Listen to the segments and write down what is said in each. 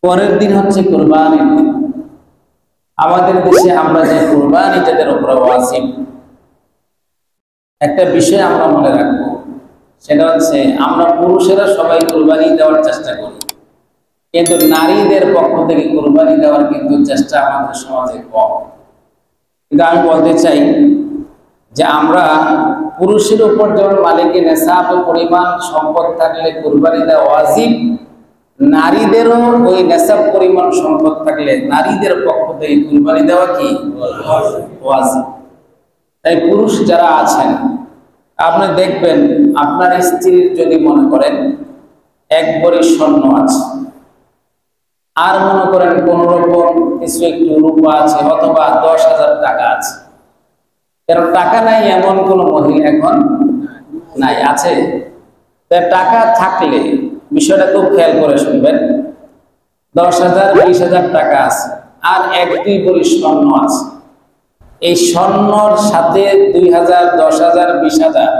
পরের দিন হচ্ছে কুরবানির দিন। আমাদের দেশে আমরা যে কুরবানি যাদের উপরে ওয়াজিব, একটা বিষয় আমরা মনে রাখবো, সেটা হচ্ছে আমরা পুরুষেরা সবাই কুরবানি দেওয়ার চেষ্টা করি, কিন্তু নারীদের পক্ষ থেকে কুরবানি দেওয়ার কিন্তু চেষ্টা আমাদের সমাজে কম। কিন্তু আমি বলতে চাই যে আমরা পুরুষের উপর যেমন মালিকের নেশাব পরিমাণ সম্পদ থাকলে কুরবানি দেওয়া ওয়াজিব, নারীদেরও ওই নেশাব পরিমাণ সম্পদ থাকলে নারীদের পক্ষ থেকে কুরবানি দেওয়া কি ওয়াজিব। তাই পুরুষ যারা আছেন, আপনি দেখবেন আপনার স্ত্রীর যদি মনে করেন এক ভরি স্বর্ণ আছে, আর মনে করেন কোন রকম কিছু একটু রূপা আছে, অথবা 10,000 টাকা আছে। কারণ টাকা নাই এমন কোন মহিলা এখন নাই, আছে? টাকা থাকলে বিষয়টা খুব খেয়াল করে শুনবেন, 10,000 20,000 টাকা আছে, আর 1-2 ভরি স্বর্ণ আছে। এই স্বর্ণর সাথে 2,000 10,000 20,000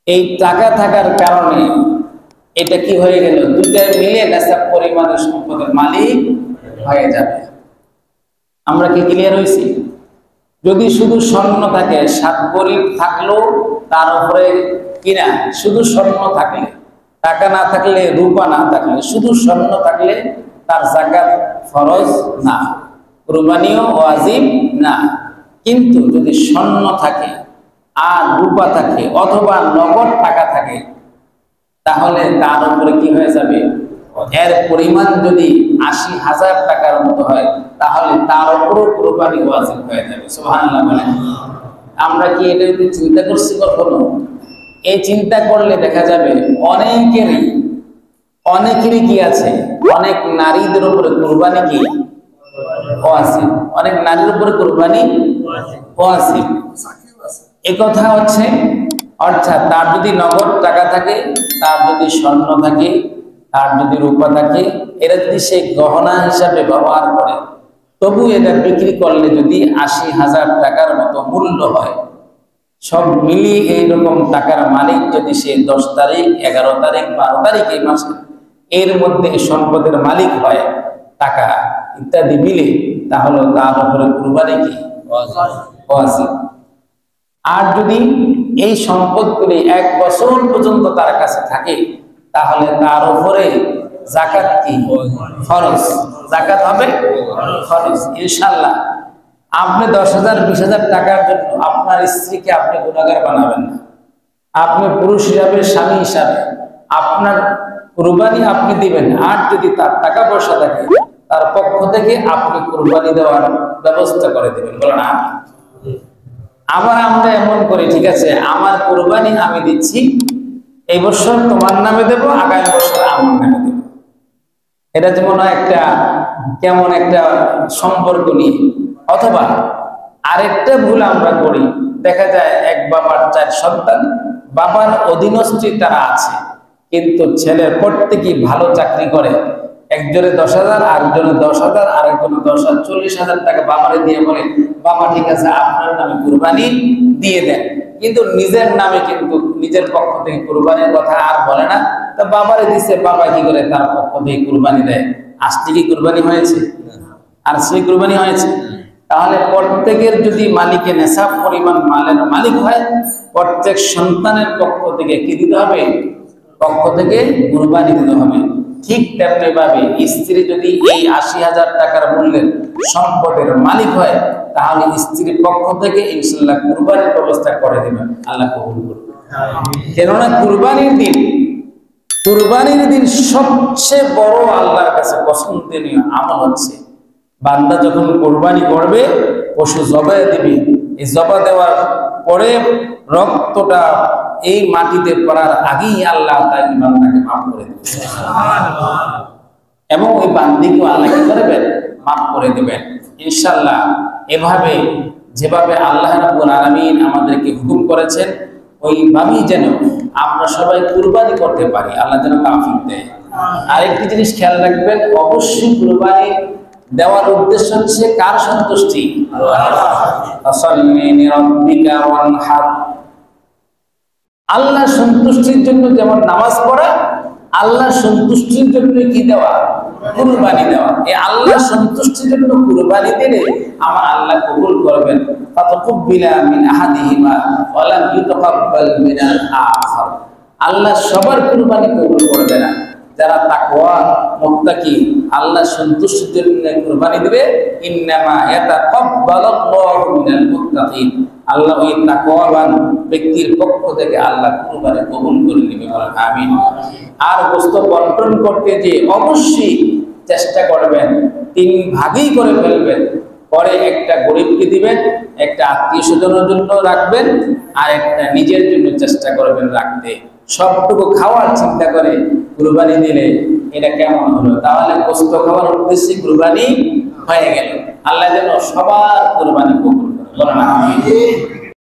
এই টাকা থাকার কারণে এটা কি হয়ে গেল, দুইটা মিলে নেশাব পরিমাণের সম্পদের মালিক হয়ে যাবে। আমরা কি ক্লিয়ার হয়েছি? যদি শুধু স্বর্ণ থাকে, 7 ভরি থাকলো, তার উপরে কিনা শুধু স্বর্ণ থাকলে, টাকা না থাকলে, রূপা না থাকলে, শুধু স্বর্ণ থাকলে তার যাকাত ফরজ না, কুরবানিও ওয়াজিব না। কিন্তু যদি স্বর্ণ থাকে আর রূপা থাকে অথবা নগদ টাকা থাকে, তাহলে তার উপরে কি হয়ে যাবে, এর পরিমাণ যদি 80,000 টাকার মতো হয়, তাহলে তার উপরও কুরবানি ওয়াজিব হয়ে যাবে। সুবহানাল্লাহ বলেন। আমরা কি এটা চিন্তা করছি কখনো? এই চিন্তা করলে দেখা যাবে অনেকেরই কি আছে, অনেক নারীদের উপরে কুরবানি কি ওয়াজিব, অনেক নারীর উপরে কুরবানি ওয়াজিব। এই কথা হচ্ছে, অর্থাৎ তার যদি নগদ টাকা থাকে, তার যদি স্বর্ণ থাকে, তার যদি রূপা থাকে, এরা যদি সে গহনা হিসাবে ব্যবহার করে, তবু এটা বিক্রি করলে যদি 80,000 টাকার মতো মূল্য হয়, সব মিলিয়ে এইরকম টাকার মালিক যদি সে 10 তারিখ 11 তারিখ 12 তারিখ এই মাসে এর মধ্যে সম্পদের মালিক হয়, টাকা ইত্যাদি মিলে, তাহলে তার উপরে কুরবানি কি ওয়াজিব। আর যদি এই সম্পদগুলি 1 বছর পর্যন্ত তার কাছে থাকে, তাহলে তার উপরে যাকাত কি ফরজ, যাকাত হবে ফরজ ইনশাআল্লাহ। আপনি 10,000 20,000 টাকার জন্য আপনার স্ত্রীকে আপনি গুনাহগার বানাবেন না। আপনি পুরুষ হিসাবে, স্বামী হিসাবে আপনার কুরবানি আপনি দিবেন, আর যদি তার টাকা পয়সা থাকে তার পক্ষ থেকে আপনি কুরবানি দেওয়ার ব্যবস্থা করে দিবেন। বলেন আমি। আবার আমরা এমন করি, ঠিক আছে, আমার কুরবানি আমি দিচ্ছি, এই বছর তোমার নামে দেব, আগামী বছর আমার নামে দেব। এটা যেমন একটা কেমন একটা সম্পর্ক নিয়ে। অথবা আরেকটা ভুল আমরা করি, দেখা যায় এক বাবার 4 সন্তান, বাবার অধীনস্থ তারা আছে, কিন্তু ছেলের প্রত্যেকেই ভালো চাকরি করে, একজনে 10,000, আরেকজনে 10,000, আরেকজনে 10,000, 40,000 টাকা বাবারে দিয়ে বলে, বাবা ঠিক আছে আপনার নামে কুরবানি দিয়ে দেন, কিন্তু নিজের নামে কিন্তু নিজের পক্ষ থেকে কুরবানির কথা আর বলে না। তা বাবারে দিচ্ছে, বাবা কি করে তার পক্ষ থেকে কুরবানি দেয়? আসলে কি কুরবানি হয়েছে? আর সেই কুরবানি হয়েছে? তাহলে প্রত্যেকের যদি মালিকে নেশাব পরিমাণ মালের মালিক হয়, প্রত্যেক সন্তানের পক্ষ থেকে কি দিতে হবে? পক্ষ থেকে কুরবানি দিতে হবে। ঠিক তেমনি ভাবে স্ত্রী যদি এই 80,000 টাকার মূল্যের সম্পদের মালিক হয়, তাহলে স্ত্রীর পক্ষ থেকে ইনশাআল্লাহ কুরবানির ব্যবস্থা করে দেবেন। আল্লাহ কবুল করুন। কেননা কুরবানির দিন সবচেয়ে বড় আল্লাহর কাছে পছন্দনীয় আমল হচ্ছে, বান্দা যখন কুরবানি করবে, পশু জবাই দিবে, এই জবা দেওয়ার পরে রক্তটা এই মাটিতে পড়ার আগেই আল্লাহ তার বান্দাকে মাফ করে দেবেন, এবং ওই বান্দিকেও আল্লাহ কি করবেন? মাফ করে দেবেন ইনশাআল্লাহ। এভাবে যেভাবে আল্লাহ রাব্বুল আলামিন আমাদেরকে হুকুম করেছেন, ওইভাবেই যেন আমরা সবাই কুরবানি করতে পারি, আল্লাহ যেন তৌফিক দেয়। আরেকটি জিনিস খেয়াল রাখবেন, অবশ্যই কুরবানি দেওয়ার উদ্দেশ্য হচ্ছে কার সন্তুষ্টি? আল্লাহ সন্তুষ্টির জন্য যেমন নামাজ পড়া, আল্লাহ সন্তুষ্টির জন্য কি দেওয়া? কুরবানি দেওয়া, এই আল্লাহ সন্তুষ্টির জন্য কুরবানি দিলে আমার আল্লাহ কবুল করবেন। ফাতাকুব্বিলা মিন আহাদিহিমা ওয়া লাম ইউতাকাব্বাল মিনাল আখার। আল্লাহ সবার কুরবানি কবুল করবে না। যারা তাকওয়া মুত্তাকি আল্লাহ সন্তুষ্টির জন্য কুরবানি দিবে, ইন্নামা ইয়াতাকাব্বালুল্লাহু মিনাল মুত্তাকিন, আল্লাহ ওই তাকওয়াবান ব্যক্তির পক্ষ থেকে আল্লাহ কুরবানি কবুল করে নেবে। আমিন। আর গোশত বন্টন করতে যে অবশ্যই চেষ্টা করবেন 3 ভাগই করে ফেলবেন, পরে একটা গরিবকে দিবেন, একটা আত্মীয় স্বজনের জন্য রাখবেন, আর একটা নিজের জন্য চেষ্টা করবেন রাখতে। সবটুকু খাওয়ার চিন্তা করে কুরবানি দিলে এটা কেমন হলো? তাহলে গোশত খাওয়ার উদ্দেশ্যে কুরবানি হয়ে গেল। আল্লাহ যেন সবার কুরবানি কবুল করে। বলেন আমিন।